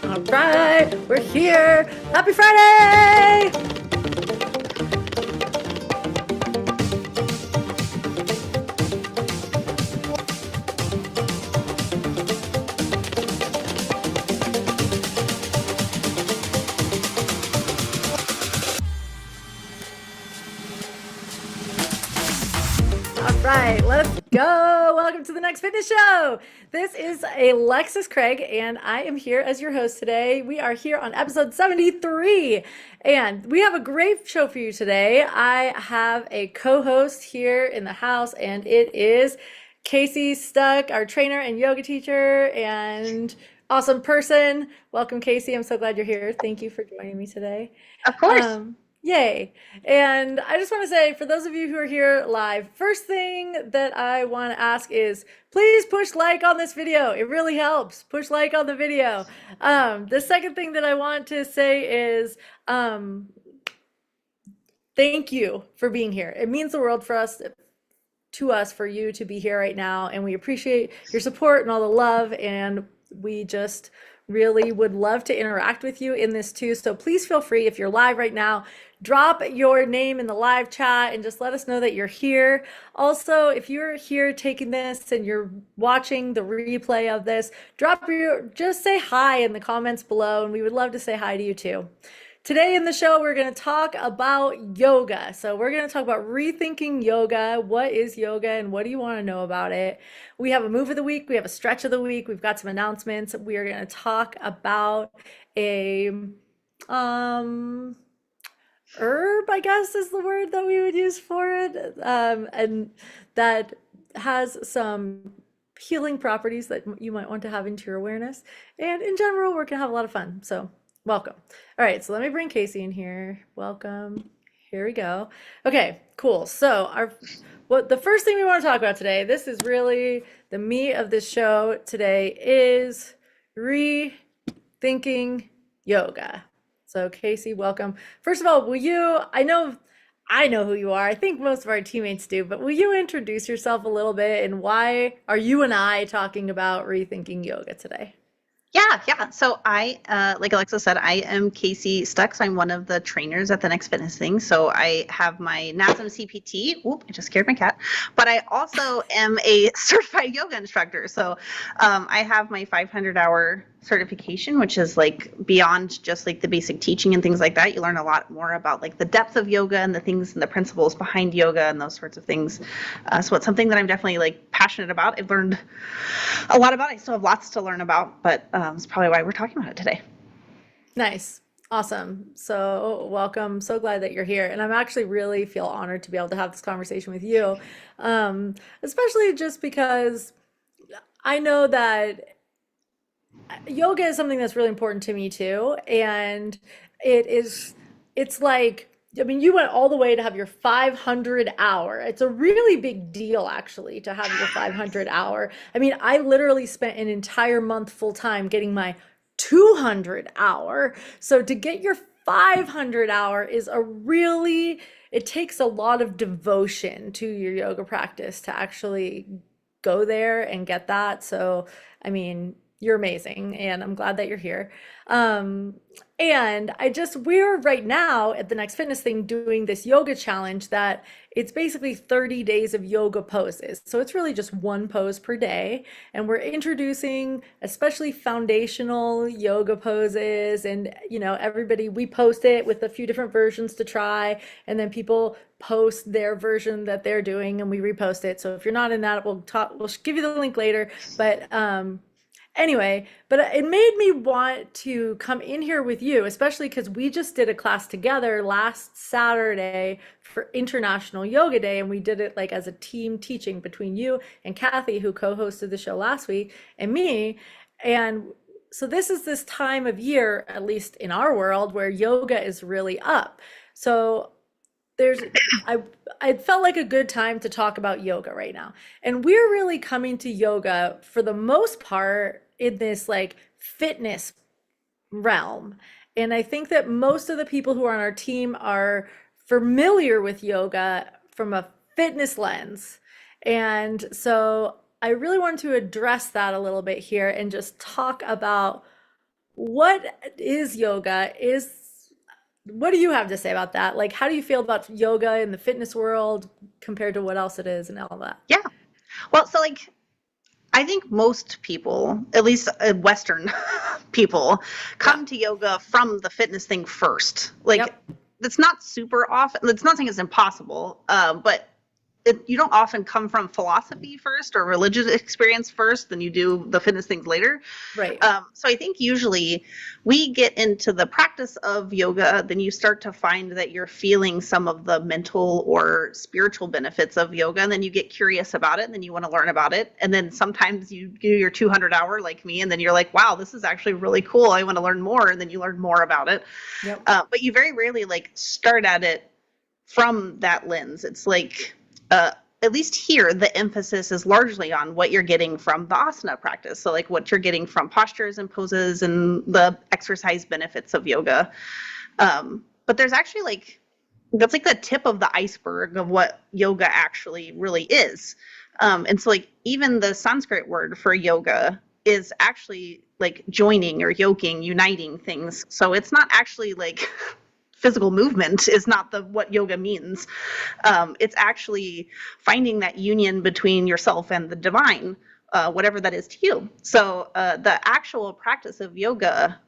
All right, we're here. Happy Friday! All right, let's go. Welcome to the Next Fitness Show. This is Alexis Craig, and I am here as your host today. We are here on episode 73, and we have a great show for you today. I have a co-host here in the house, and it is Kacey Stuck, our trainer and yoga teacher, and awesome person. Welcome, Kacey. I'm so glad you're here. Thank you for joining me today. Of course. Yay. And I just want to say, for those of you who are here live, first thing that I want to ask is please push like on this video. It really helps. Push like on the video. The second thing that I want to say is thank you for being here. It means the world for us, for you to be here right now. And we appreciate your support and all the love. And we just really would love to interact with you in this too. So please feel free, if you're live right now, drop your name in the live chat and just let us know that you're here. Also, if you're here taking this and you're watching the replay of this, just say hi in the comments below, and we would love to say hi to you too. Today in the show, we're going to talk about yoga. So we're going to talk about rethinking yoga. What is yoga and what do you want to know about it? We have a move of the week. We have a stretch of the week. We've got some announcements. We are going to talk about a herb, I guess is the word that we would use for it. And that has some healing properties that you might want to have into your awareness. And in general, we're going to have a lot of fun. So welcome. All right, so let me bring Kacey in here. Welcome. Here we go. Okay, cool. So the first thing we want to talk about today, this is really the meat of this show today, is rethinking yoga. So Kacey, welcome. First of all, I know who you are. I think most of our teammates do, but will you introduce yourself a little bit and why are you and I talking about rethinking yoga today? Yeah. So like Alexa said, I am Kacey Stuck. So I'm one of the trainers at the Next Fitness thing. So I have my NASM CPT. Oop, I just scared my cat. But I also am a certified yoga instructor. So I have my 500-hour certification, which is like beyond just like the basic teaching and things like that. You learn a lot more about like the depth of yoga and the things and the principles behind yoga and those sorts of things. So it's something that I'm definitely like passionate about. I've learned a lot about it. I still have lots to learn about, but it's probably why we're talking about it today. Nice. Awesome. So welcome. So glad that you're here. And I'm actually really feel honored to be able to have this conversation with you. Especially just because I know that yoga is something that's really important to me too. And it's like, I mean, you went all the way to have your 500 hour. It's a really big deal actually to have your 500 hour. I mean, I literally spent an entire month full time getting my 200 hour. So to get your 500 hour is it takes a lot of devotion to your yoga practice to actually go there and get that. So, I mean, you're amazing, and I'm glad that you're here. And we're right now at the Next Fitness thing doing this yoga challenge that it's basically 30 days of yoga poses. So it's really just one pose per day. And we're introducing especially foundational yoga poses. And, we post it with a few different versions to try. And then people post their version that they're doing and we repost it. So if you're not in that, we'll give you the link later. But, anyway, but it made me want to come in here with you, especially because we just did a class together last Saturday for International Yoga Day, and we did it like as a team teaching between you and Kathy, who co-hosted the show last week, and me. And so this is this time of year, at least in our world, where yoga is really up. So I felt like a good time to talk about yoga right now. And we're really coming to yoga for the most part in this like fitness realm. And I think that most of the people who are on our team are familiar with yoga from a fitness lens. And so I really wanted to address that a little bit here and just talk about what is yoga? What do you have to say about that? Like, how do you feel about yoga in the fitness world compared to what else it is and all that? Yeah. Well, so like I think most people, at least Western people, Yeah. come to yoga from the fitness thing first. Like, Yep. it's not super often, it's not saying it's impossible, but you don't often come from philosophy first or religious experience first, then you do the fitness things later. Right. So I think usually we get into the practice of yoga, then you start to find that you're feeling some of the mental or spiritual benefits of yoga, and then you get curious about it, and then you want to learn about it. And then sometimes you do your 200-hour like me, and then you're like, wow, this is actually really cool. I want to learn more. And then you learn more about it. Yep. But you very rarely like start at it from that lens. It's like, at least here, the emphasis is largely on what you're getting from the asana practice. So, like what you're getting from postures and poses and the exercise benefits of yoga. But there's actually like, that's like the tip of the iceberg of what yoga actually really is. And so, like, even the Sanskrit word for yoga is actually like joining or yoking, uniting things. So it's not actually like physical movement is not the what yoga means. It's actually finding that union between yourself and the divine, whatever that is to you. So the actual practice of yoga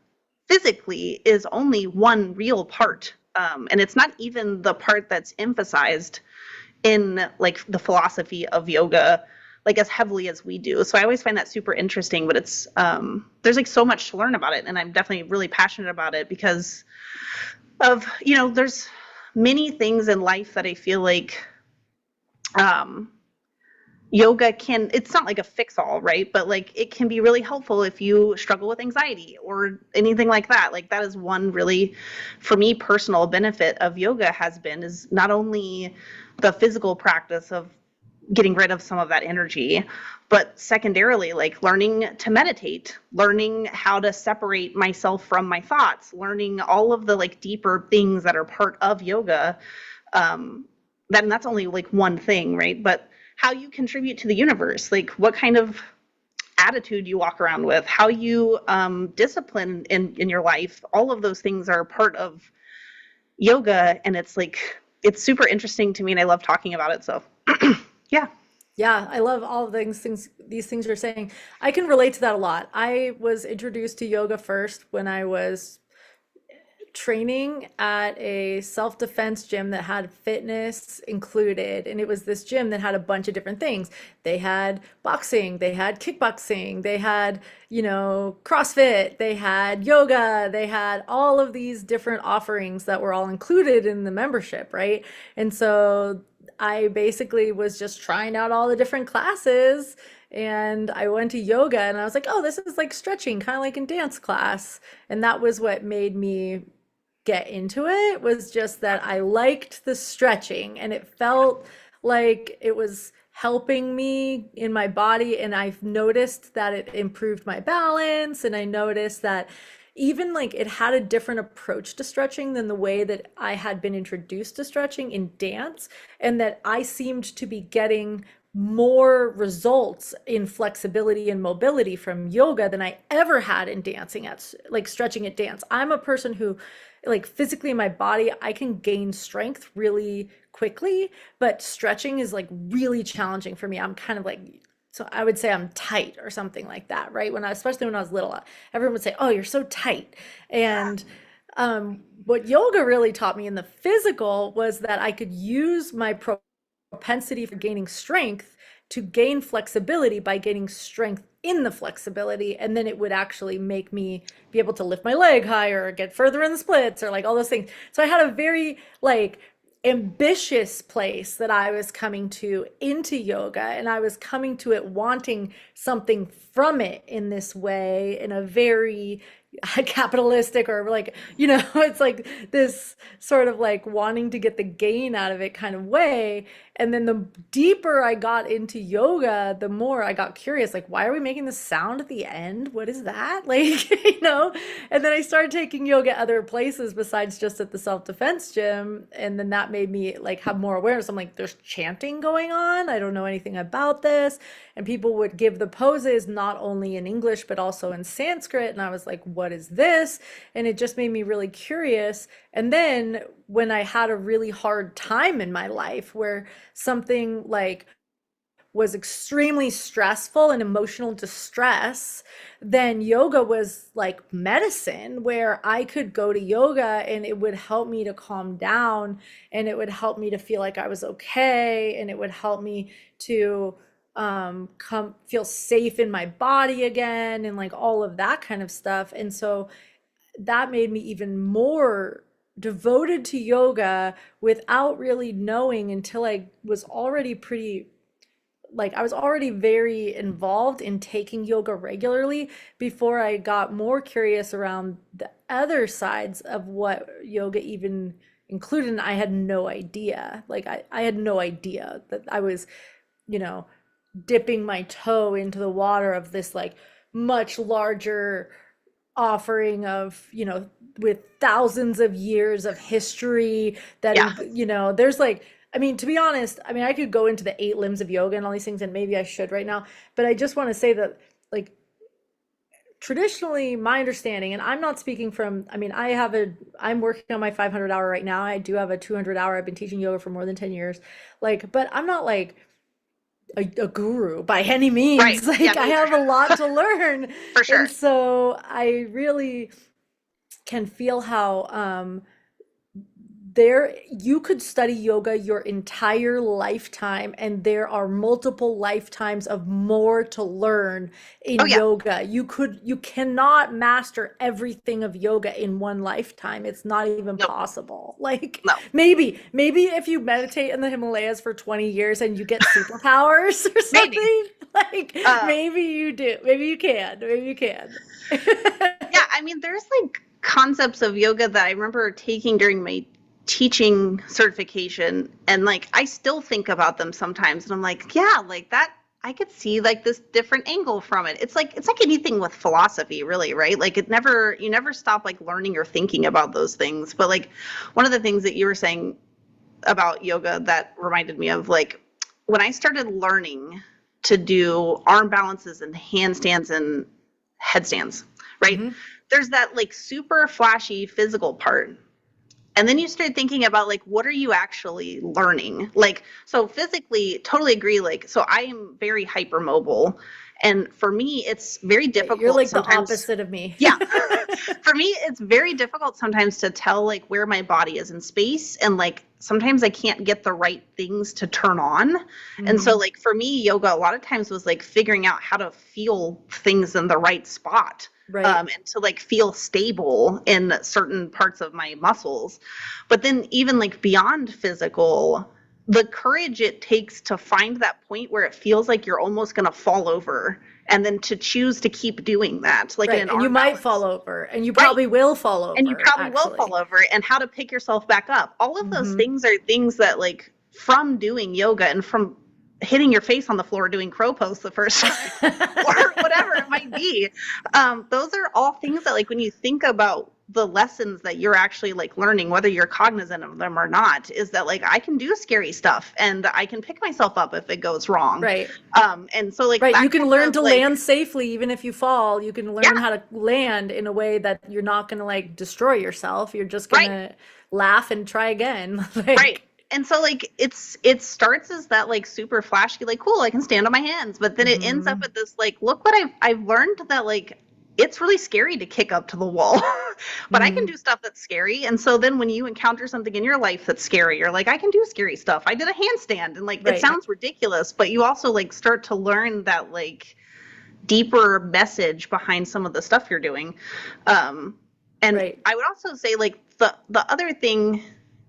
physically is only one real part, and it's not even the part that's emphasized in like the philosophy of yoga like as heavily as we do. So I always find that super interesting, but it's there's like so much to learn about it, and I'm definitely really passionate about it because of, there's many things in life that I feel like um, yoga can, it's not like a fix all, right? But like it can be really helpful if you struggle with anxiety or anything like that. Like that is one really, for me, personal benefit of yoga has been is not only the physical practice of getting rid of some of that energy, but secondarily like learning to meditate, learning how to separate myself from my thoughts, learning all of the like deeper things that are part of yoga. Then that's only like one thing, right? But how you contribute to the universe, like what kind of attitude you walk around with, how you discipline in your life, all of those things are part of yoga. And it's like it's super interesting to me, and I love talking about it. So yeah. Yeah, I love all of these things you're saying. I can relate to that a lot. I was introduced to yoga first when I was training at a self-defense gym that had fitness included, and it was this gym that had a bunch of different things. They had boxing, they had kickboxing, they had, CrossFit, they had yoga, they had all of these different offerings that were all included in the membership, right? And so I basically was just trying out all the different classes, and I went to yoga and I was like, oh, this is like stretching, kind of like in dance class. And that was what made me get into it, was just that I liked the stretching and it felt like it was helping me in my body, and I've noticed that it improved my balance, and I noticed that even like it had a different approach to stretching than the way that I had been introduced to stretching in dance, and that I seemed to be getting more results in flexibility and mobility from yoga than I ever had in dancing at like stretching at dance. I'm a person who like physically in my body, I can gain strength really quickly, but stretching is like really challenging for me. I'm kind of like, so I would say I'm tight or something like that, right? Especially when I was little, everyone would say, "Oh, you're so tight." And what yoga really taught me in the physical was that I could use my propensity for gaining strength to gain flexibility by gaining strength in the flexibility, and then it would actually make me be able to lift my leg higher or get further in the splits or like all those things. So I had a very like ambitious place that I was coming to into yoga, and I was coming to it wanting something from it in this way, in a very capitalistic or like, it's like this sort of like wanting to get the gain out of it kind of way. And then the deeper I got into yoga, the more I got curious, like, why are we making the sound at the end? What is that? Like, and then I started taking yoga other places besides just at the self-defense gym. And then that made me like have more awareness. I'm like, there's chanting going on. I don't know anything about this. and people would give the poses not only in English but also in Sanskrit, and I was like, what is this? And it just made me really curious. And then when I had a really hard time in my life where something like was extremely stressful and emotional distress, then yoga was like medicine, where I could go to yoga and it would help me to calm down, and it would help me to feel like I was okay, and it would help me to come feel safe in my body again, and like all of that kind of stuff. And so that made me even more devoted to yoga without really knowing, until I was already pretty, like I was already very involved in taking yoga regularly before I got more curious around the other sides of what yoga even included. And I had no idea. Like I had no idea that I was, you know, dipping my toe into the water of this like much larger offering of, with thousands of years of history that, Yeah. there's like, I mean, to be honest, I mean, I could go into the 8 limbs of yoga and all these things, and maybe I should right now, but I just want to say that, like, traditionally, my understanding, and I'm not speaking from, I mean, I'm working on my 500 hour right now. I do have a 200 hour. I've been teaching yoga for more than 10 years. Like, but I'm not like a guru by any Right. means. Like, Yeah, I me have either. a lot to learn. For And sure. so I really can feel how, there you could study yoga your entire lifetime, and there are multiple lifetimes of more to learn Oh in yeah. yoga. You cannot master everything of yoga in one lifetime. It's not even Nope. possible. Like, No. maybe if you meditate in the Himalayas for 20 years and you get superpowers or Maybe. something, like Um, maybe you do. Maybe you can. yeah, I mean, there's like concepts of yoga that I remember taking during my teaching certification, and like I still think about them sometimes, and I'm like, yeah, like that I could see like this different angle from it. It's like anything with philosophy, really, right? Like you never stop like learning or thinking about those things. But like one of the things that you were saying about yoga that reminded me of, like, when I started learning to do arm balances and handstands and headstands, right? Mhm. There's that like super flashy physical part. And then you start thinking about like, what are you actually learning? Like, so physically, totally agree. Like, so I am very hypermobile. And for me, it's very Right, you're difficult like the sometimes. opposite of me. Yeah. For me, it's very difficult sometimes to tell like where my body is in space. And like sometimes I can't get the right things to turn on. And so, Mhm. like, for me, yoga a lot of times was like figuring out how to feel things in the right spot. Right. And to like feel stable in certain parts of my muscles. But then, even like beyond physical, the courage it takes to find that point where it feels like you're almost going to fall over, and then to choose to keep doing that, like in Right. an And you arm might fall balance. over, and you Right. probably will fall And you over, probably will fall actually. over, and how to pick yourself back up. All of those Hmm. things are things that, like, from doing yoga and from hitting your face on the floor doing crow pose the first time or whatever it might be, those are all things that, like, when you think about the lessons that you're actually like learning, whether you're cognizant of them or not, is that like I can do scary stuff and I can pick myself up if it goes wrong. Right. And so like Right. that You can kind learn of to like, land safely even if you fall. You can yeah, learn how to land in a way that you're not going to like destroy yourself. You're just going right. to laugh and try again. Right. Like, And so like it starts as that like super flashy, like, cool, I can stand on my hands, but then it ends up mhm. at this like, look what I've learned, that like it's really scary to kick up to the wall. But I can Mhm. do stuff that's scary. And so then when you encounter something in your life that's scary, you're like, I can do scary stuff. I did a handstand, and like it Right. sounds ridiculous, but you also like start to learn that like deeper message behind some of the stuff you're doing. And Right. I would also say like the other thing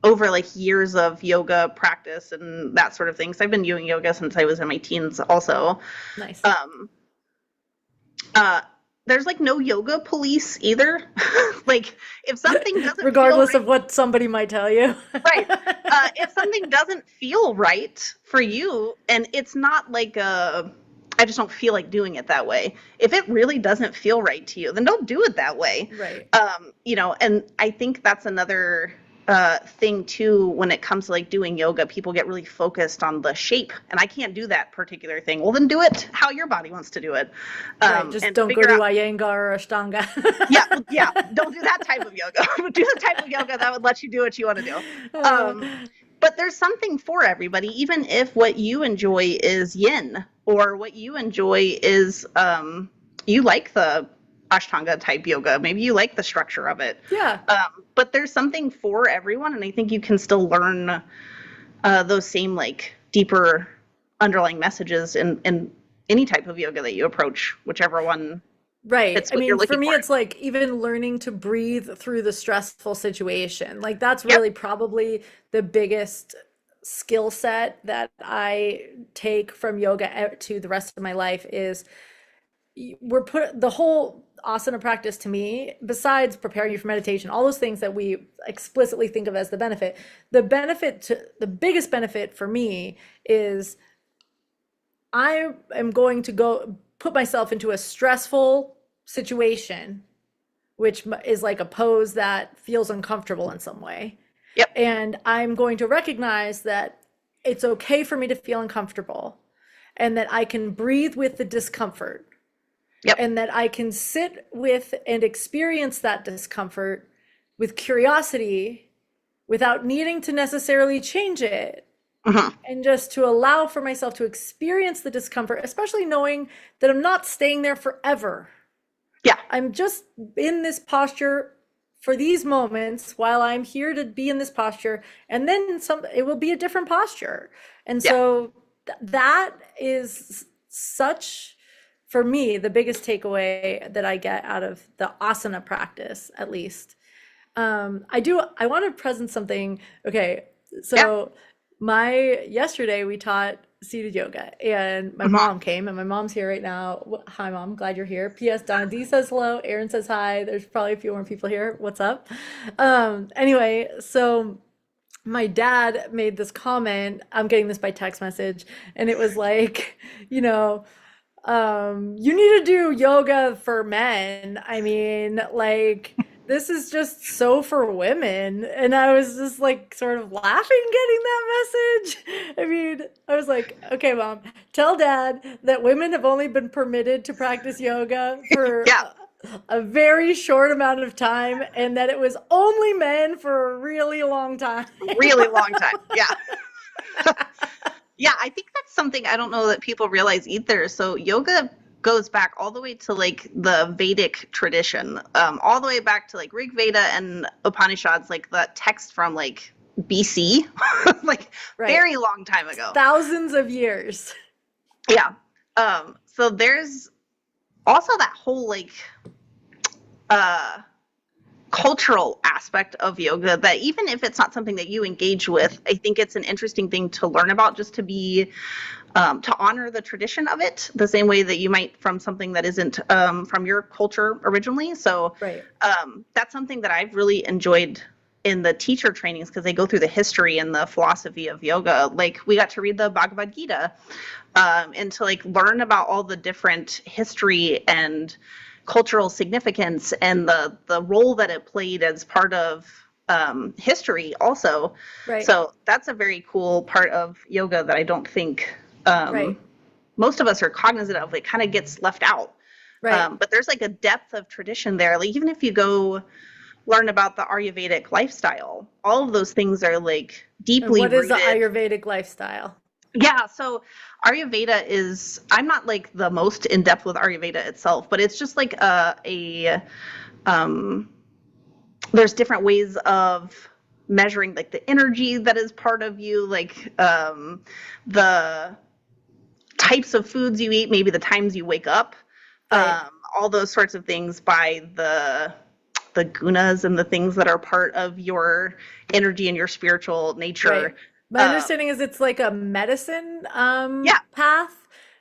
over like years of yoga practice and that sort of thing, because I've been doing yoga since I was in my teens also. Nice. Um, uh, there's like no yoga police either. Like if something doesn't feel Regardless right, of what somebody might tell you. right. If something doesn't feel right for you, and it's not like I just don't feel like doing it that way. If it really doesn't feel right to you, then don't do it that way. Right. And I think that's another thing too when it comes to like doing yoga. People get really focused on the shape, and I can't do that particular thing. Well, then do it how your body wants to do it, Right. Just and don't go figure do out. Iyengar or Ashtanga. Yeah, well, yeah. Don't do that type of yoga. Do the type of yoga that would let you do what you want to do. Uh, Um, but there's something for everybody, even if what you enjoy is yin, or what you enjoy is you like the Ashtanga type yoga. Maybe you like the structure of it. yeah. But there's something for everyone, and I think you can still learn those same like deeper underlying messages in any type of yoga that you approach, whichever one Right. fits I what you're mean, for looking me, for. it's like even learning to breathe through the stressful situation. Like, that's Yep. really probably the biggest skill set that I take from yoga to the rest of my life is we're put the whole asana practice to me, besides preparing you for meditation, all those things that we explicitly think of as the biggest benefit for me is I am going to go put myself into a stressful situation, which is like a pose that feels uncomfortable in some way. Yep. And I'm going to recognize that it's okay for me to feel uncomfortable and that I can breathe with the discomfort Yep. and that I can sit with and experience that discomfort with curiosity without needing to necessarily change it, Mhm. and just to allow for myself to experience the discomfort, especially knowing that I'm not staying there forever. Yeah. I'm just in this posture for these moments while I'm here to be in this posture, and then it will be a different posture. And Yeah. so that is such, for me, the biggest takeaway that I get out of the asana practice, at least. I want to present something. Okay, Yeah. so yesterday we taught seated yoga, and my Mhm. mom came, and my mom's here right now. Hi, mom, glad you're here. P.S. Donna D says hello. Aaron says hi. There's probably a few more people here. What's up? Anyway, so my dad made this comment. I'm getting this by text message, and it was like, you know, you need to do yoga for men. I mean, like, this is just so for women. And I was just like sort of laughing getting that message. I mean, I was like, okay, mom, tell dad that women have only been permitted to practice yoga for Yeah. a very short amount of time and that it was only men for a really long time. Really long time. Yeah. Yeah, I think that's something I don't know that people realize either. So yoga goes back all the way to like the Vedic tradition, all the way back to like Rig Veda and Upanishads, like the text from like BC, like Right. very long time ago. Thousands of years. Yeah. So there's also that whole like uh cultural aspect of yoga that even if it's not something that you engage with, I think it's an interesting thing to learn about, just to be to honor the tradition of it the same way that you might from something that isn't from your culture originally. So Right. that's something that I've really enjoyed in the teacher trainings, because they go through the history and the philosophy of yoga. Like we got to read the Bhagavad Gita, and to like learn about all the different history and cultural significance and the role that it played as part of history also. Right. So that's a very cool part of yoga that I don't think Right. most of us are cognizant of. It kind of gets left out. Right. But there's like a depth of tradition there. Like even if you go learn about the Ayurvedic lifestyle, all of those things are like And deeply what is the rooted. Ayurvedic lifestyle? Yeah, so Ayurveda is, I'm not like the most in depth with Ayurveda itself, but it's just like um there's different ways of measuring like the energy that is part of you, like the types of foods you eat, maybe the times you wake up, Right. all those sorts of things by the gunas and the things that are part of your energy and your spiritual nature. Right. My Um, understanding is it's like a medicine yeah, path.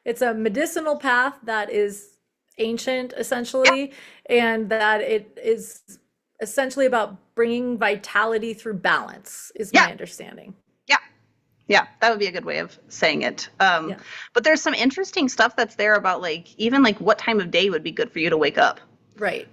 It's a medicinal path that is ancient yeah, essentially, and that it is essentially about bringing vitality through balance, is yeah, my understanding. yeah. Yeah, that would be a good way of saying it. Yeah. But there's some interesting stuff that's there about like even like what time of day would be good for you to wake up. Right.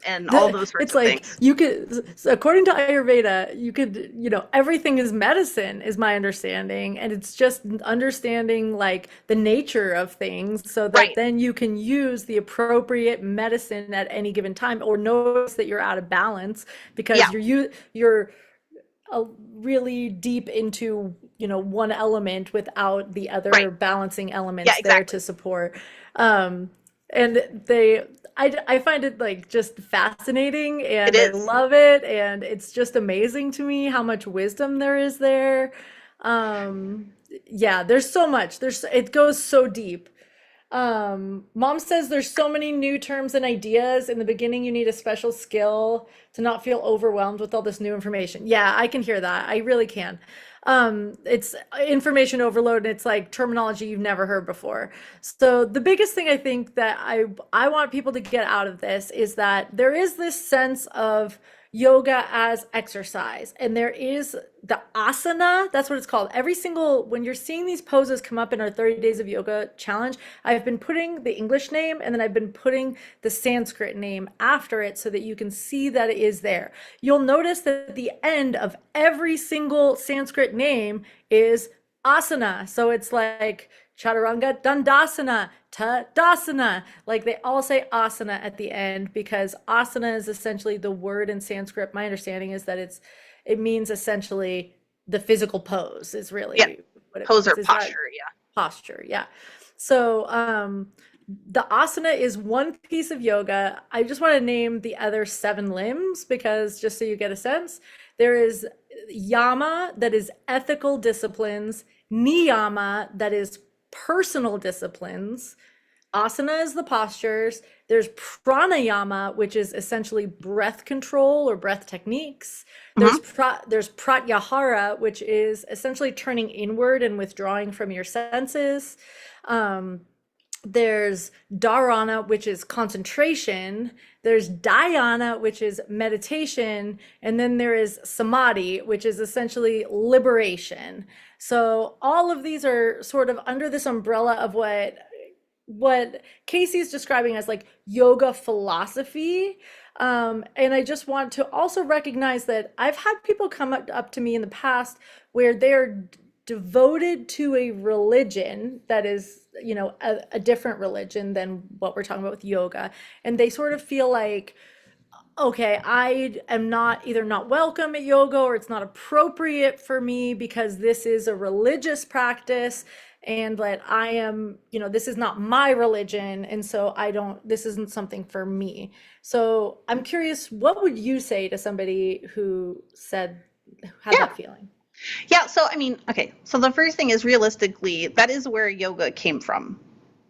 and all those sorts It's of like things. you could, so according to Ayurveda, you could, everything is medicine, is my understanding. And it's just understanding like the nature of things so that Right. then you can use the appropriate medicine at any given time or notice that you're out of balance because Yeah. you're really deep into, one element without the Right. other balancing Yeah, elements there exactly. to support. Um, and I find it like just fascinating It and I is. love it. And it's just amazing to me how much wisdom there is there. Yeah, there's so much. It goes so deep. Mom says there's so many new terms and ideas. In the beginning, you need a special skill to not feel overwhelmed with all this new information. Yeah, I can hear that. I really can. It's information overload and it's like terminology you've never heard before. So the biggest thing I think that I want people to get out of this is that there is this sense of yoga as exercise and there is the asana, that's what it's called. Every single when you're seeing these poses come up in our 30 days of yoga challenge, I've been putting the English name and then I've been putting the Sanskrit name after it so that you can see that it is there. You'll notice that at the end of every single Sanskrit name is asana. So it's like Chaturanga Dandasana, Tadasana. Like they all say asana at the end because asana is essentially the word in Sanskrit. My understanding is that it means essentially the physical pose is Yeah. really what it Pose means. or Is that posture. Yeah. posture? Yeah. So the asana is one piece of yoga. I just want to name the other seven limbs because just so you get a sense, there is yama, that is ethical disciplines, niyama, that is personal disciplines, asana is the postures, there's pranayama, which is essentially breath control or breath techniques. Hmm. There's pratyahara, which is essentially turning inward and withdrawing from your senses. Um, there's dharana, which is concentration. There's dhyana, which is meditation. And then there is samadhi, which is essentially liberation. So all of these are sort of under this umbrella of what Kacey is describing as like yoga philosophy. And I just want to also recognize that I've had people come up to me in the past where they're devoted to a religion that is, a different religion than what we're talking about with yoga. And they sort of feel like, okay, I am not either not welcome at yoga or it's not appropriate for me because this is a religious practice and that I am, this is not my religion. And so this isn't something for me. So I'm curious, what would you say to somebody who had Yeah. that feeling? Yeah. So, I mean, okay. So the first thing is realistically, that is where yoga came from,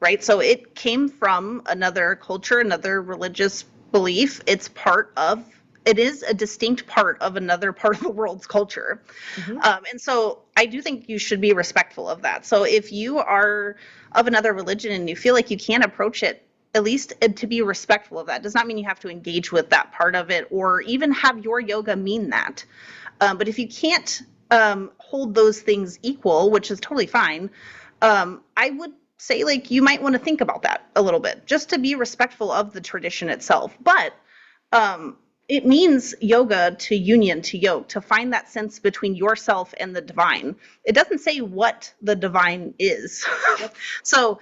right? So it came from another culture, another religious belief. It is a distinct part of another part of the world's culture. Hmm. And so I do think you should be respectful of that. So if you are of another religion and you feel like you can't approach it, at least to be respectful of that does not mean you have to engage with that part of it or even have your yoga mean that. But if you can't hold those things equal, which is totally fine, I would say like you might want to think about that a little bit just to be respectful of the tradition itself. But um, it means yoga to union, to yoke, to find that sense between yourself and the divine. It doesn't say what the divine is. Yep. So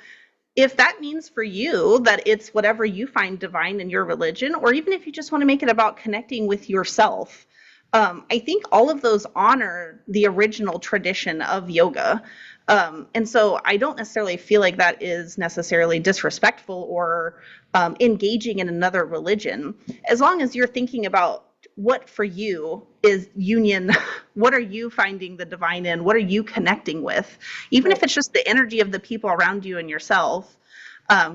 if that means for you that it's whatever you find divine in your religion, or even if you just want to make it about connecting with yourself, I think all of those honor the original tradition of yoga. And so I don't necessarily feel like that is necessarily disrespectful or engaging in another religion. As long as you're thinking about what for you is union, what are you finding the divine in? What are you connecting with? Even if Right. it's just the energy of the people around you and yourself,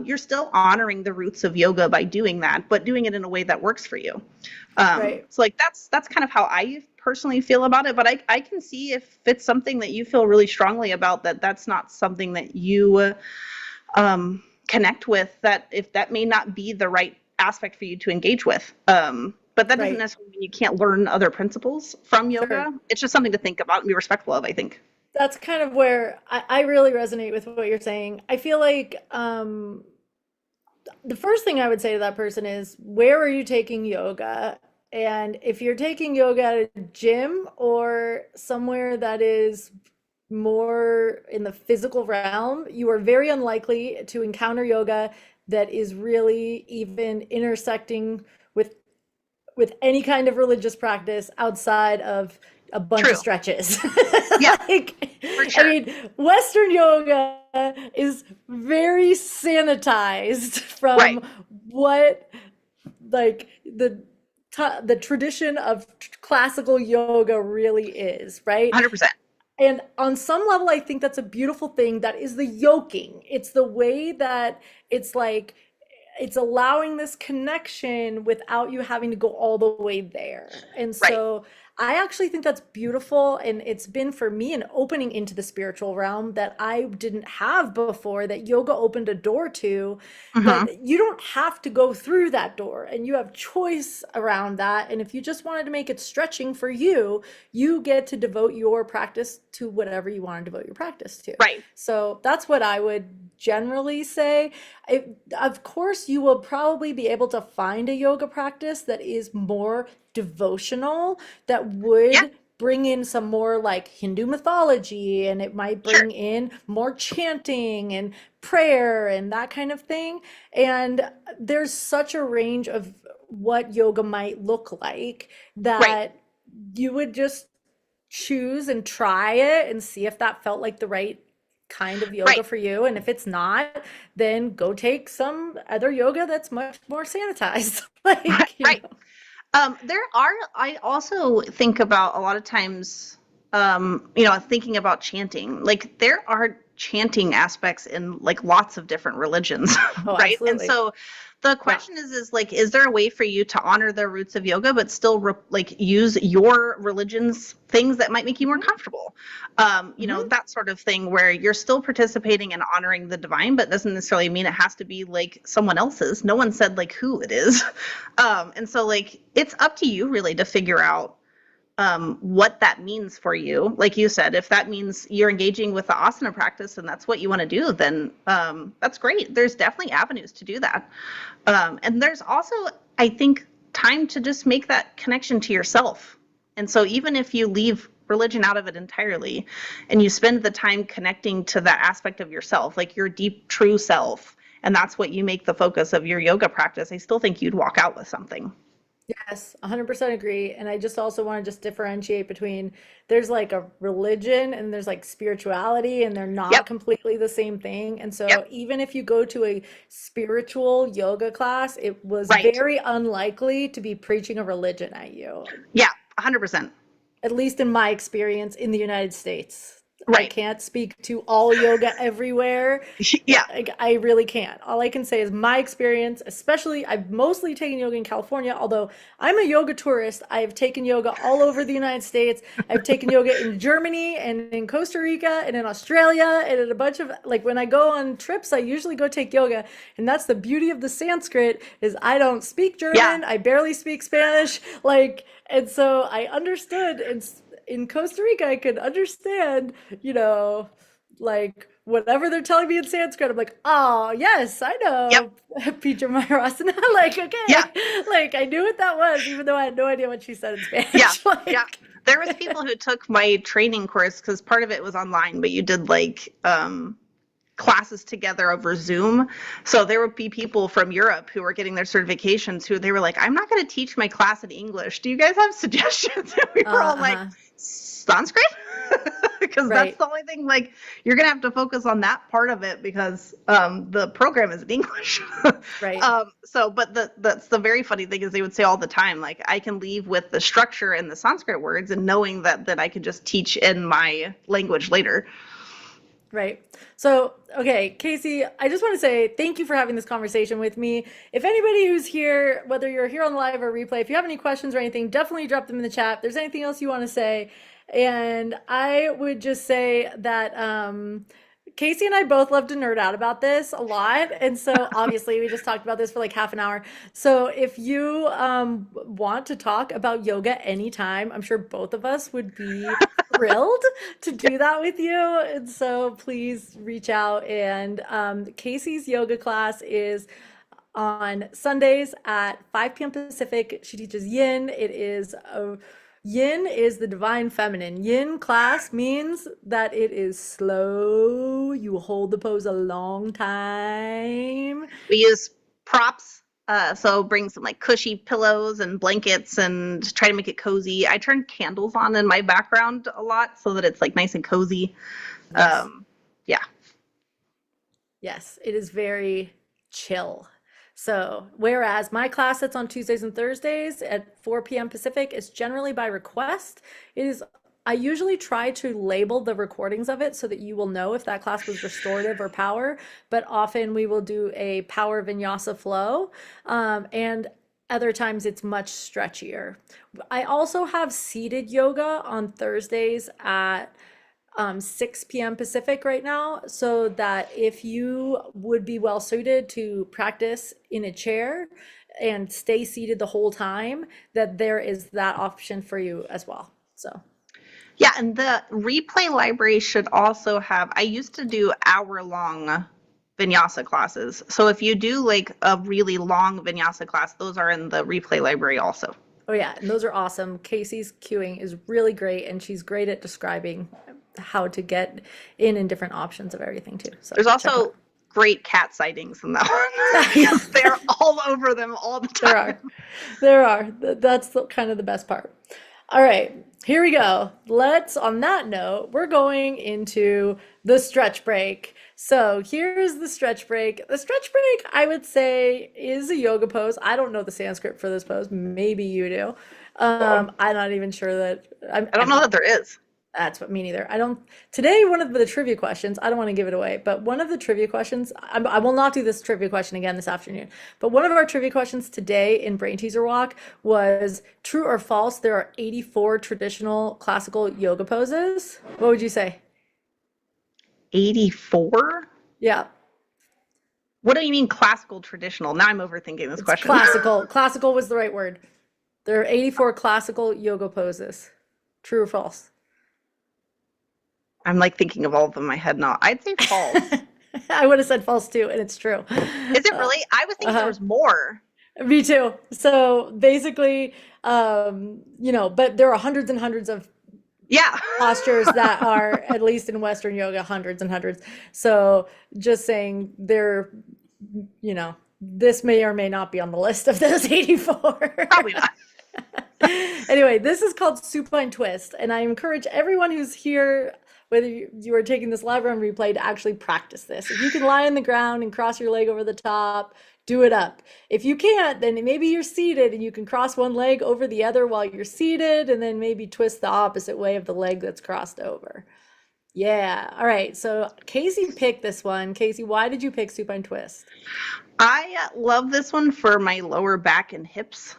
you're still honoring the roots of yoga by doing that, but doing it in a way that works for you. Right. So like that's kind of how I personally feel about it. But I can see if it's something that you feel really strongly about that's not something that you connect with. That if that may not be the right aspect for you to engage with. But that doesn't Right. necessarily mean you can't learn other principles from Sure. yoga. It's just something to think about and be respectful of, I think. That's kind of where I really resonate with what you're saying. I feel like the first thing I would say to that person is, where are you taking yoga? And if you're taking yoga at a gym or somewhere that is more in the physical realm, you are very unlikely to encounter yoga that is really even intersecting with with any kind of religious practice outside of a bunch of True. stretches. Yeah, Like, for I sure. mean, Western yoga is very sanitized Right. from what, like, the tradition of classical yoga really is, right? 100%. And on some level, I think that's a beautiful thing. That is the yoking. It's the way that it's like it's allowing this connection without you having to go all the way there. And Right. so I actually think that's beautiful. And it's been for me an opening into the spiritual realm that I didn't have before, that yoga opened a door to. Hmm. But you don't have to go through that door, and you have choice around that. And if you just wanted to make it stretching for you, you get to devote your practice to whatever you want to devote your practice to. Right. So that's what I would generally say. Of course, you will probably be able to find a yoga practice that is more devotional, that Yeah. would bring in some more like Hindu mythology, and it might Sure. bring in more chanting and prayer and that kind of thing. And there's such a range of what yoga might look like Right. that you would just choose and try it and see if that felt like the right kind of yoga Right. for you. And if it's not, then go take some other yoga that's much more sanitized. Like, Right. There are, I also think about a lot of times, thinking about chanting. Like there are chanting aspects in like lots of different religions, oh, right? And absolutely. so the Yeah. question is like, is there a way for you to honor the roots of yoga, but still like use your religion's things that might make you more Hmm. comfortable? Hmm. That sort of thing where you're still participating and honoring the divine, but doesn't necessarily mean it has to be like someone else's. No one said like who it is. And so like it's up to you really to figure out what that means for you. Like you said, if that means you're engaging with the asana practice and that's what you want to do, then that's great. There's definitely avenues to do that. And there's also, I think, time to just make that connection to yourself. And so even if you leave religion out of it entirely and you spend the time connecting to that aspect of yourself, like your deep, true self, and that's what you make the focus of your yoga practice, I still think you'd walk out with something. Yes, 100% agree. And I just also want to just differentiate between there's like a religion and there's like spirituality, and they're not Yep. completely the same thing. And Yep. so even if you go to a spiritual yoga class, it was Right. very unlikely to be preaching a religion at you, Yeah. 100%. at least in my experience in the United States. I Right. can't speak to all yoga everywhere. Yeah. I really can't. All I can say is my experience, especially I've mostly taken yoga in California, although I'm a yoga tourist. I've taken yoga all over the United States. I've taken yoga in Germany and in Costa Rica and in Australia and in a bunch of, like, when I go on trips, I usually go take yoga. And that's the beauty of the Sanskrit, is I don't speak Yeah. German, I barely speak Spanish, like, and so I understood, and in Costa Rica, I could understand, you know, like whatever they're telling me in Sanskrit. I'm like, oh, yes, I Yep. know Pija Mahirasana. Like, Yeah. okay. Like, I knew what that was, even though I had no idea what she said in Yeah. Spanish. Yeah. Like, There was people who took my training course because part of it was online, but you did like classes together over Zoom. So there would be people from Europe who were getting their certifications who they were like, I'm not going to teach my class in English. Do you guys have suggestions? And we were all like, uh-huh. Sanskrit? Because that's Right. the only thing, like, you're going to have to focus on that part of it because the program is in English. Right. But that's the very funny thing is they would say all the time, like, I can leave with the structure and the Sanskrit words and knowing that I could just teach in my language later. Right. So, okay, Kacey, I just want to say thank you for having this conversation with me. If anybody who's here, whether you're here on live or replay, if you have any questions or anything, definitely drop them in the chat. If there's anything else you want to say. And I would just say that Kacey and I both love to nerd out about this a lot. And so obviously we just talked about this for like half an hour. So if you want to talk about yoga anytime, I'm sure both of us would be thrilled to do that with you. And so please reach out. And Kacey's yoga class is on Sundays at 5 p.m. Pacific. She teaches yin. Yin is the divine feminine. Yin class means that it is slow. You hold the pose a long time. We use props. So bring some like cushy pillows and blankets and try to make it cozy. I turn candles on in my background a lot so that it's like nice and cozy. Yes. Yeah. Yes, it is very chill. So, whereas my class that's on Tuesdays and Thursdays at 4 p.m. Pacific is generally by request, it is I usually try to label the recordings of it so that you will know if that class was restorative or power, but often we will do a power vinyasa flow. And other times it's much stretchier. I also have seated yoga on Thursdays at 6 p.m. Pacific right now, so that if you would be well suited to practice in a chair and stay seated the whole time, that there is that option for you as well. So, Yeah, and the replay library should also have, I used to do hour-long vinyasa classes. So if you do like a really long vinyasa class, those are in the replay library also. oh yeah, and those are awesome. Casey's cueing is really great, and she's great at describing how to get in different options of everything too. So There's check them also great cat sightings in that one. out. They're all over them all the There time. are. There are. That's kind of the best part. All right, here we go. On that note, we're going into the stretch break. So here's the stretch break. The stretch break, I would say, is a yoga pose. I don't know the Sanskrit for this pose. Maybe you do. I'm not even sure that I don't know that there is. that's what me neither. I don't. Today, one of the trivia questions, I don't want to give it away, but one of the trivia questions, I will not do this trivia question again this afternoon, but one of our trivia questions today in Brain Teaser Walk was true or false, there are 84 traditional classical yoga poses. What would you say? 84? Yeah, What do you mean classical traditional? Now I'm overthinking this it's question. classical. Classical was the right word. There are 84 classical yoga poses. True or false? I'm like thinking of all of them in my head now. I'd say false. I would have said false too, and it's true. Is it really? I was thinking there was more. Me too. So basically, but there are hundreds and hundreds of Yeah. postures that are, at least in Western yoga, hundreds and hundreds. So just saying this may or may not be on the list of those 84. Probably not. Anyway, this is called supine twist, and I encourage everyone who's here, whether you are taking this live or on replay, to actually practice this. If you can lie on the ground and cross your leg over the top, do it up. If you can't, then maybe you're seated and you can cross one leg over the other while you're seated, and then maybe twist the opposite way of the leg that's crossed over. Yeah. All right. So Kacey picked this one. Kacey, why did you pick supine twist? I love this one for my lower back and hips,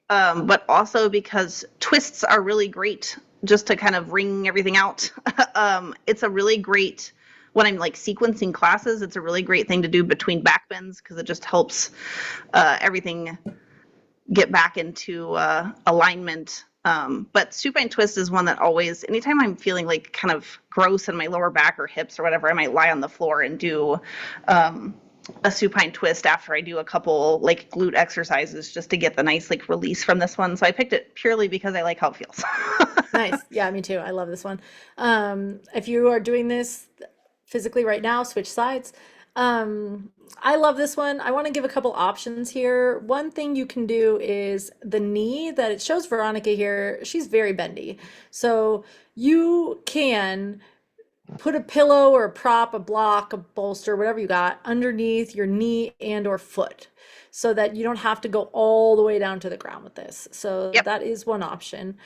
but also because twists are really great just to kind of wring everything out. It's a really great, when I'm like sequencing classes, it's a really great thing to do between back bends because it just helps everything get back into alignment. But supine twist is one that always, anytime I'm feeling like kind of gross in my lower back or hips or whatever, I might lie on the floor and do a supine twist after I do a couple like glute exercises just to get the nice like release from this one. So I picked it purely because I like how it feels. Nice. Yeah, me too. I love this one. If you are doing this physically right now, switch sides. I love this one. I want to give a couple options here. One thing you can do is the knee that it shows Veronica here. She's very bendy. So you can put a pillow or a prop, a block, a bolster, whatever you got underneath your knee and or foot so that you don't have to go all the way down to the ground with this. So Yep. that is one option.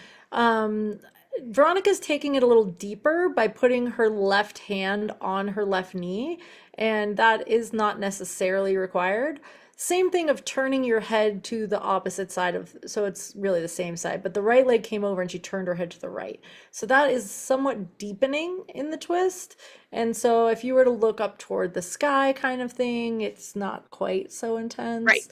Veronica's taking it a little deeper by putting her left hand on her left knee, and that is not necessarily required. Same thing of turning your head to the opposite side so it's really the same side, but the right leg came over and she turned her head to the right. So that is somewhat deepening in the twist. And so if you were to look up toward the sky kind of thing, it's not quite so Right. intense.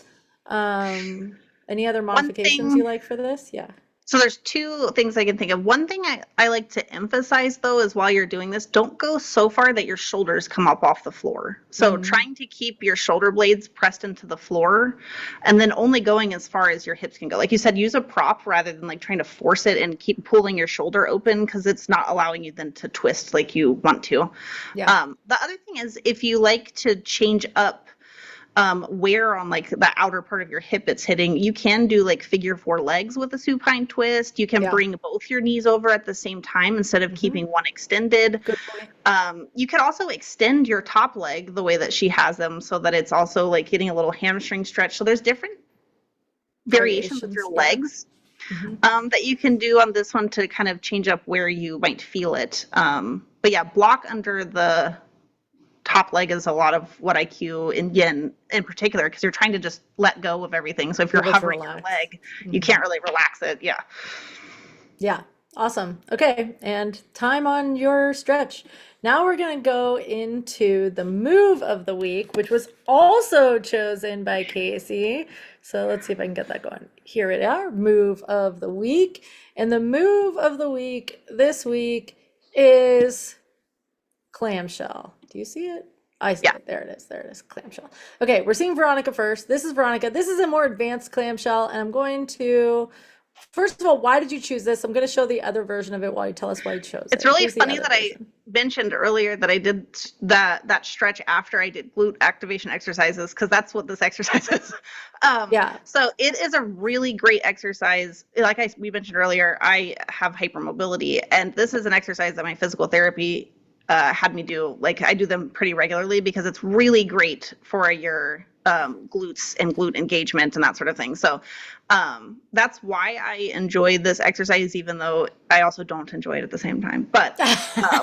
Any other One modifications you thing, like for this? Yeah. So there's two things I can think of. One thing I like to emphasize though is while you're doing this, don't go so far that your shoulders come up off the floor. So trying to keep your shoulder blades pressed into the floor and then only going as far as your hips can go. Like you said, use a prop rather than like trying to force it and keep pulling your shoulder open because it's not allowing you then to twist like you want to. Yeah. The other thing is if you like to change up where on like the outer part of your hip it's hitting, you can do like figure 4 legs with a supine twist. You can bring both your knees over at the same time instead of keeping one extended. Good point. You can also extend your top leg the way that she has them so that it's also like getting a little hamstring stretch. So there's different variations with your legs that you can do on this one to kind of change up where you might feel it. But yeah, block under the top leg is a lot of what I cue in yin in particular because you're trying to just let go of everything. So if you're hovering your leg, you can't really relax it. Yeah. Yeah. Awesome. Okay. And time on your stretch. Now we're going to go into the move of the week, which was also chosen by Kacey. So let's see if I can get that going. Here it is, move of the week. And the move of the week this week is clamshell. Do you see it? I see it. There it is. There it is. Clamshell. Okay, we're seeing Veronica first. This is Veronica. This is a more advanced clamshell, and I'm going to, first of all, why did you choose this? I'm going to show the other version of it while you tell us why you chose it. It's really funny that I mentioned earlier that I did that stretch after I did glute activation exercises because that's what this exercise is. So it is a really great exercise. Like we mentioned earlier, I have hypermobility, and this is an exercise that my physical therapy had me do. Like I do them pretty regularly because it's really great for your glutes and glute engagement and that sort of thing. So that's why I enjoy this exercise, even though I also don't enjoy it at the same time. But that's why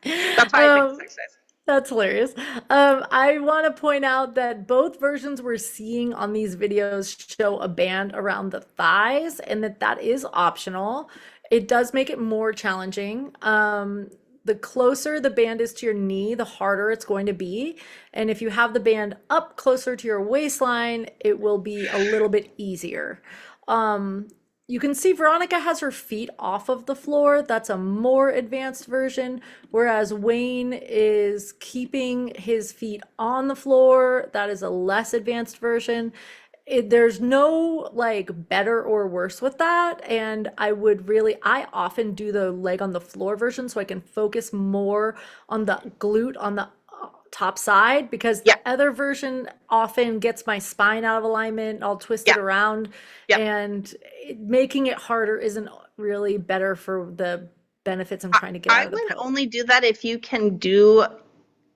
I picked this exercise. That's hilarious. I want to point out that both versions we're seeing on these videos show a band around the thighs and that is optional. It does make it more challenging. The closer the band is to your knee, the harder it's going to be. And if you have the band up closer to your waistline, it will be a little bit easier. You can see Veronica has her feet off of the floor. That's a more advanced version, whereas Wayne is keeping his feet on the floor. That is a less advanced version. There's no like better or worse with that. And I often do the leg on the floor version so I can focus more on the glute on the top side because the other version often gets my spine out of alignment. I'll twist it around and making it harder isn't really better for the benefits I'm trying to get out of the I would only do that if you can do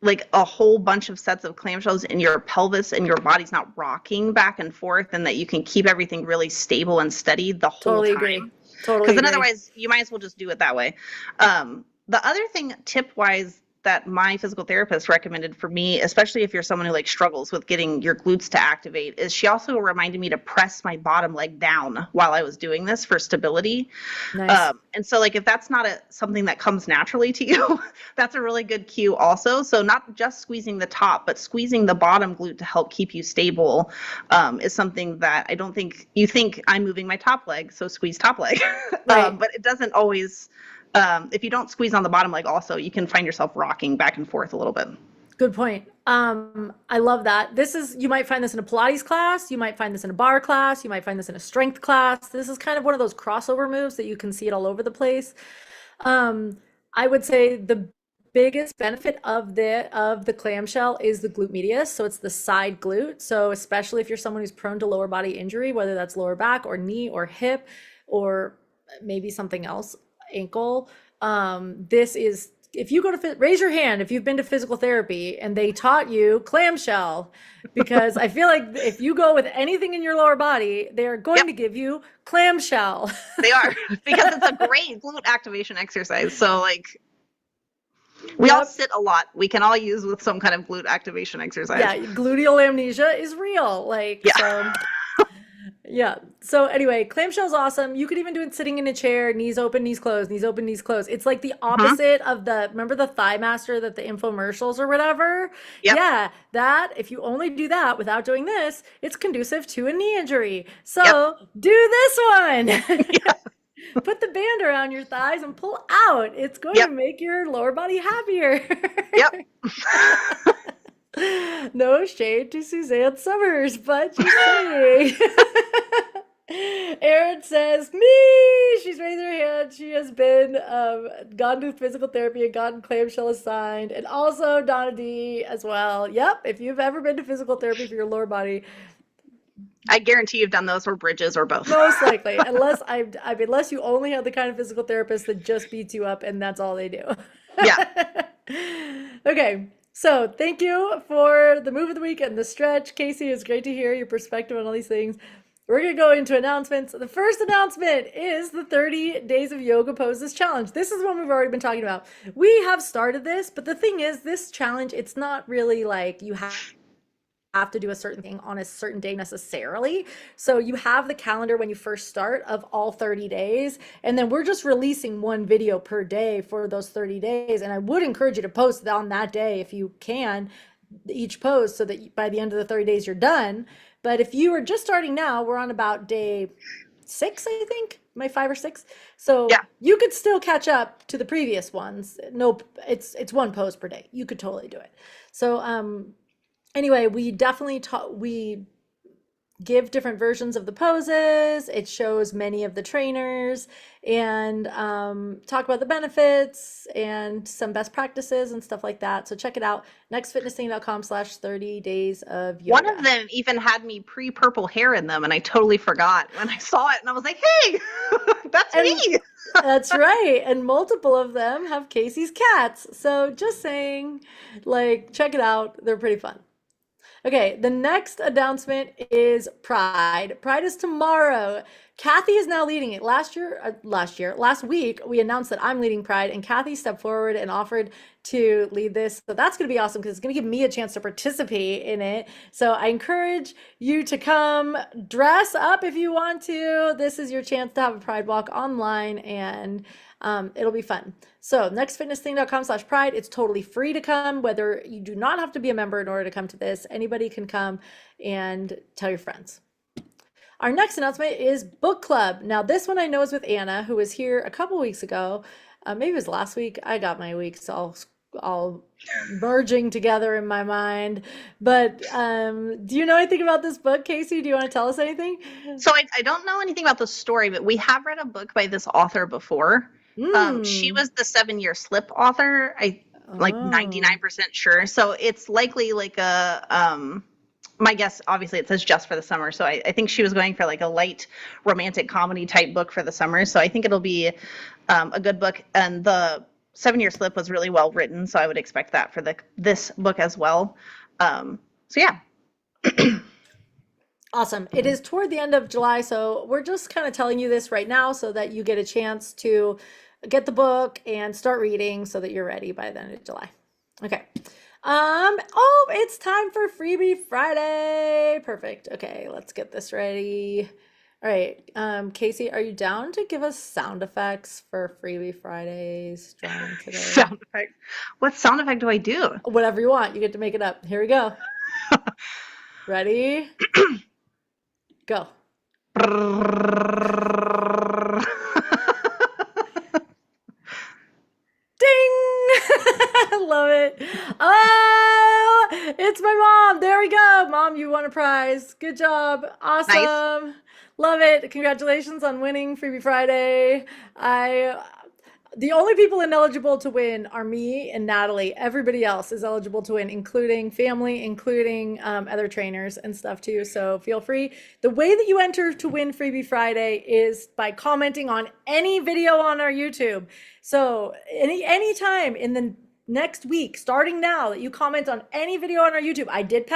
like a whole bunch of sets of clamshells in your pelvis and your body's not rocking back and forth and that you can keep everything really stable and steady the whole time. Agree. Totally Because then otherwise you might as well just do it that way. The other thing tip-wise that my physical therapist recommended for me, especially if you're someone who like struggles with getting your glutes to activate, is she also reminded me to press my bottom leg down while I was doing this for stability. Nice. And so like if that's not something that comes naturally to you, that's a really good cue also. So not just squeezing the top, but squeezing the bottom glute to help keep you stable is something that I don't think you think I'm moving my top leg, so squeeze top leg. But it doesn't always. If you don't squeeze on the bottom leg also, you can find yourself rocking back and forth a little bit. Good point. I love that. You might find this in a Pilates class, you might find this in a bar class, you might find this in a strength class. This is kind of one of those crossover moves that you can see it all over the place. I would say the biggest benefit of the clamshell is the glute medius. So it's the side glute. So especially if you're someone who's prone to lower body injury, whether that's lower back or knee or hip, or maybe something else, ankle. If you go to raise your hand if you've been to physical therapy and they taught you clamshell, because I feel like if you go with anything in your lower body, they're going to give you clamshell. They are, because it's a great glute activation exercise. So like we all sit a lot. We can all use with some kind of glute activation exercise. Yeah, gluteal amnesia is real. So Yeah. So anyway, clamshell's awesome. You could even do it sitting in a chair, knees open, knees closed, knees open, knees closed. It's like the Mhm. opposite of remember the Thigh Master that the infomercials or whatever? Yep. Yeah, that if you only do that without doing this, it's conducive to a knee injury. Yep. So do this one. Yeah. Put the band around your thighs and pull out. It's going to Yep. make your lower body happier. Yep. No shade to Suzanne Summers, but just saying. Erin says, me! She's raised her hand. She has been gone to physical therapy and gotten clamshell assigned. And also Donna D as well. Yep, if you've ever been to physical therapy for your lower body, I guarantee you've done those or bridges or both. most likely, unless you only have the kind of physical therapist that just beats you up and that's all they do. Yeah. Okay, so thank you for the move of the week and the stretch. Kacey, it's great to hear your perspective on all these things. We're going to go into announcements. The first announcement is the 30 Days of Yoga Poses Challenge. This is one we've already been talking about. We have started this, but the thing is, this challenge, it's not really like you have to do a certain thing on a certain day necessarily. So you have the calendar when you first start of all 30 days, and then we're just releasing one video per day for those 30 days. And I would encourage you to post on that day if you can, each post, so that by the end of the 30 days you're done. But if you are just starting now, we're on about day 6, I think, my 5 or 6. So Yeah. you could still catch up to the previous ones. No, it's one post per day. You could totally do it. So anyway, we definitely we give different versions of the poses. It shows many of the trainers and talk about the benefits and some best practices and stuff like that. So check it out. nextfitnessthing.com/30 days of One of yoga. them even had me pre-purple hair in them, and I totally forgot when I saw it, and I was like, "Hey, that's And me." that's right. And multiple of them have Kacey's cats. So just saying, like, check it out. They're pretty fun. Okay, the next announcement is Pride. Pride is tomorrow. Kathy is now leading it. Last week, we announced that I'm leading Pride, and Kathy stepped forward and offered to lead this. So that's going to be awesome because it's going to give me a chance to participate in it. So I encourage you to come dress up if you want to. This is your chance to have a Pride walk online, and it'll be fun. So nextfitnessthing.com/pride. It's totally free to come, whether you do not have to be a member in order to come to this. Anybody can come and tell your friends. Our next announcement is book club. Now this one I know is with Anna, who was here a couple weeks ago. Maybe it was last week. I got my weeks all merging together in my mind. But do you know anything about this book, Kacey? Do you want to tell us anything? So I don't know anything about the story, but we have read a book by this author before. She Mm. was the 7-Year Slip author. I like Oh. 99% sure. So it's likely like my guess, obviously it says just for the summer. So I think she was going for like a light romantic comedy type book for the summer. So I think it'll be a good book. And the 7-Year Slip was really well written. So I would expect that for this book as well. So yeah. Awesome. It is toward the end of July, so we're just kind of telling you this right now so that you get a chance to get the book and start reading so that you're ready by the end of July. Okay. Oh, it's time for Freebie Friday. Perfect. Okay, let's get this ready. All right. Kacey, are you down to give us sound effects for Freebie Fridays drawing today? Sound effect. What sound effect do I do? Whatever you want, you get to make it up. Here we go. Ready? Go. Ding! Love it. Oh, it's my mom. There we go. Mom, you won a prize. Good job. Nice. Awesome. Love it. Congratulations on winning Freebie Friday. The only people ineligible to win are me and Natalie. Everybody else is eligible to win, including family, including other trainers and stuff too. So feel free. The way that you enter to win Freebie Friday is by commenting on any video on our YouTube. So any time in the next week, starting now, that you comment on any video on our YouTube. I did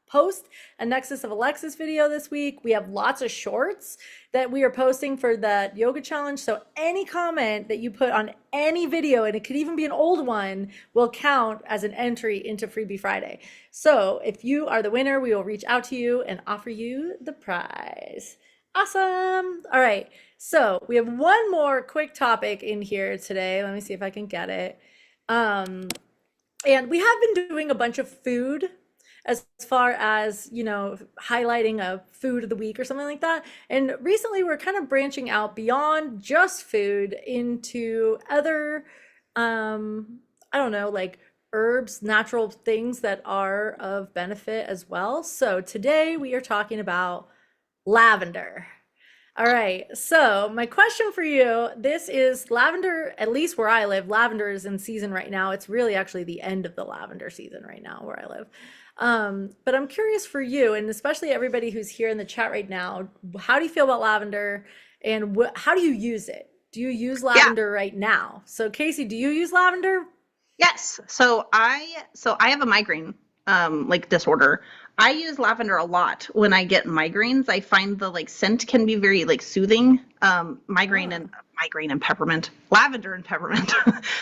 post a Nexus of Alexis video this week. We have lots of shorts that we are posting for that yoga challenge. So any comment that you put on any video, and it could even be an old one, will count as an entry into Freebie Friday. So if you are the winner, we will reach out to you and offer you the prize. Awesome. All right. So we have one more quick topic in here today. Let me see if I can get it. And we have been doing a bunch of food as far as, highlighting a food of the week or something like that. And recently we're kind of branching out beyond just food into other, I don't know, like herbs, natural things that are of benefit as well. So today we are talking about lavender. All right, so my question for you, this is lavender, at least where I live, lavender is in season right now. It's really actually the end of the lavender season right now where I live. But I'm curious for you, and especially everybody who's here in the chat right now, how do you feel about lavender, and how do you use it? Do you use lavender right now? So Kacey, do you use lavender? Yes. So I have a migraine like disorder. I use lavender a lot when I get migraines. I find the scent can be very soothing. Migraine and peppermint, lavender and peppermint.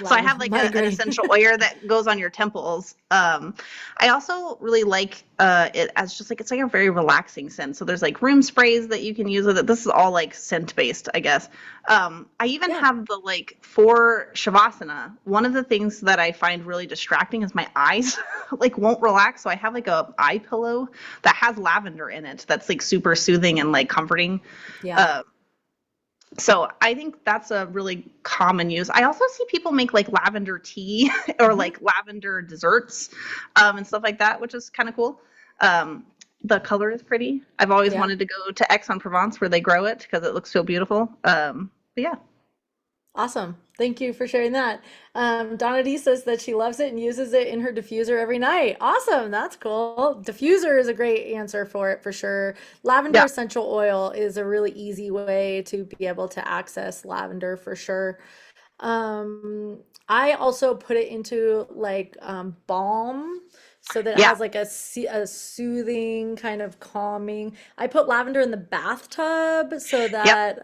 So I have an essential oil that goes on your temples. I also really like it as just it's a very relaxing scent. So there's room sprays that you can use with it. This is all scent based, I guess. I even have the for Shavasana. One of the things that I find really distracting is my eyes won't relax. So I have a eye pillow that has lavender in it. That's super soothing and comforting. Yeah. So I think that's a really common use. I also see people make lavender tea or lavender desserts and stuff like that, which is kind of cool. The color is pretty. I've always wanted to go to Aix-en-Provence where they grow it because it looks so beautiful. But yeah. Awesome. Thank you for sharing that. Donna D says that she loves it and uses it in her diffuser every night. Awesome. That's cool. Diffuser is a great answer for it for sure. Lavender essential oil is a really easy way to be able to access lavender for sure. I also put it into balm so that it has a soothing kind of calming. I put lavender in the bathtub so that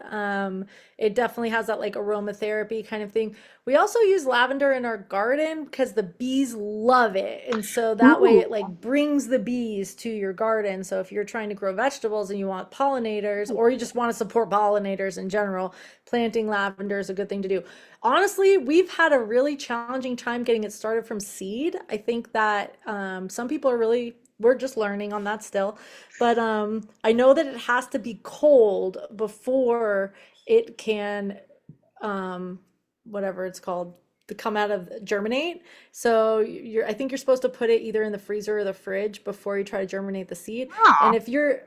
it definitely has that aromatherapy kind of thing. We also use lavender in our garden because the bees love it. And so that way it brings the bees to your garden. So if you're trying to grow vegetables and you want pollinators, or you just want to support pollinators in general, planting lavender is a good thing to do. Honestly, we've had a really challenging time getting it started from seed. I think that some people we're just learning on that still. But I know that it has to be cold before it can, whatever it's called, to come out of germinate. So I think you're supposed to put it either in the freezer or the fridge before you try to germinate the seed. And if you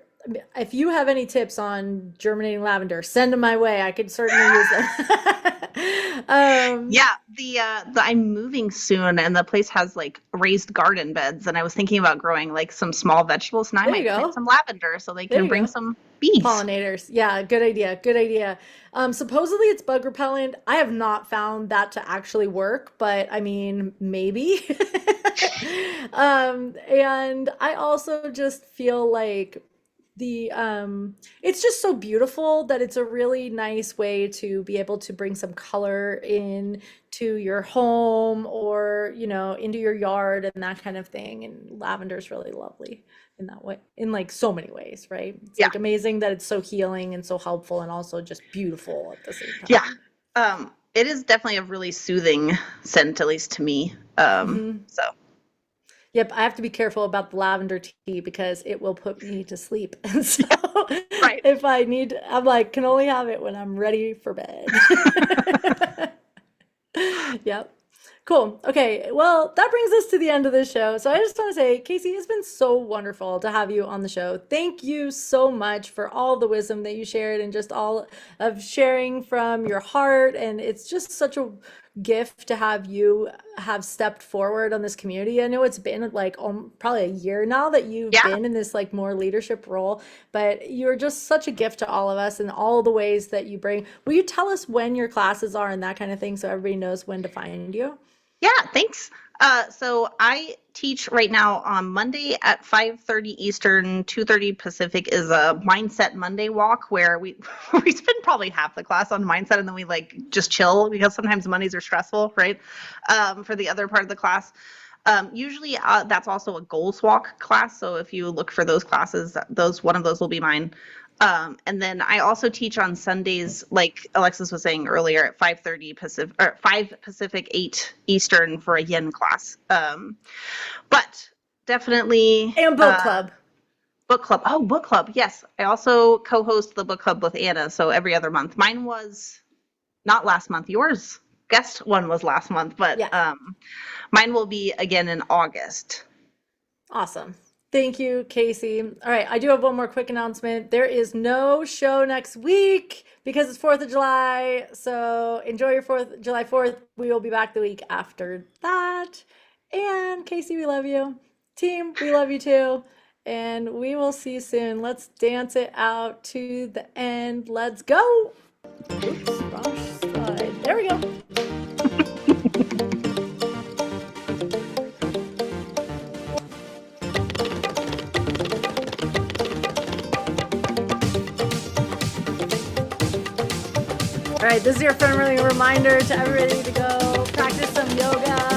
have any tips on germinating lavender, send them my way. I could certainly use them. I'm moving soon, and the place has raised garden beds, and I was thinking about growing some small vegetables, and I might plant some lavender so they can bring some bees. Pollinators. Yeah, good idea. Good idea. Supposedly it's bug repellent. I have not found that to actually work, but I mean, maybe. And I also just feel it's just so beautiful that it's a really nice way to be able to bring some color in to your home or into your yard and that kind of thing. And lavender is really lovely in that way, in so many ways, right? It's amazing that it's so healing and so helpful and also just beautiful at the same time. It is definitely a really soothing scent, at least to me. So Yep, I have to be careful about the lavender tea because it will put me to sleep. And so if I'm can only have it when I'm ready for bed. Yep. Cool. Okay. Well, that brings us to the end of the show. So I just want to say, Kacey, it's been so wonderful to have you on the show. Thank you so much for all the wisdom that you shared and just all of sharing from your heart. And it's just such a gift to have you have stepped forward on this community. I know it's been probably a year now that you've been in this more leadership role, but you're just such a gift to all of us and all the ways that you bring. Will you tell us when your classes are and that kind of thing so everybody knows when to find you? Yeah, thanks. So I teach right now on Monday at 5:30 Eastern, 2:30 Pacific is a Mindset Monday walk where we we spend probably half the class on mindset and then we like just chill because sometimes Mondays are stressful, right? For the other part of the class. Usually that's also a goals walk class. So if you look for those classes, one of those will be mine. And then I also teach on Sundays, like Alexis was saying earlier, at 5:30 Pacific or 5 Pacific, 8 Eastern for a yin class. But definitely And book club. book club. Oh, book club. Yes. I also co-host the book club with Anna. So every other month. Mine was not last month. Yours guest one was last month, but Yeah. mine will be again in August. Awesome. Thank you, Kacey. All right, I do have one more quick announcement. There is no show next week because it's 4th of July. So enjoy your July 4th. We will be back the week after that. And Kacey, we love you. Team, we love you too. And we will see you soon. Let's dance it out to the end. Let's go. Oops, wrong slide. There we go. All right, this is your friendly reminder to everybody to go practice some yoga.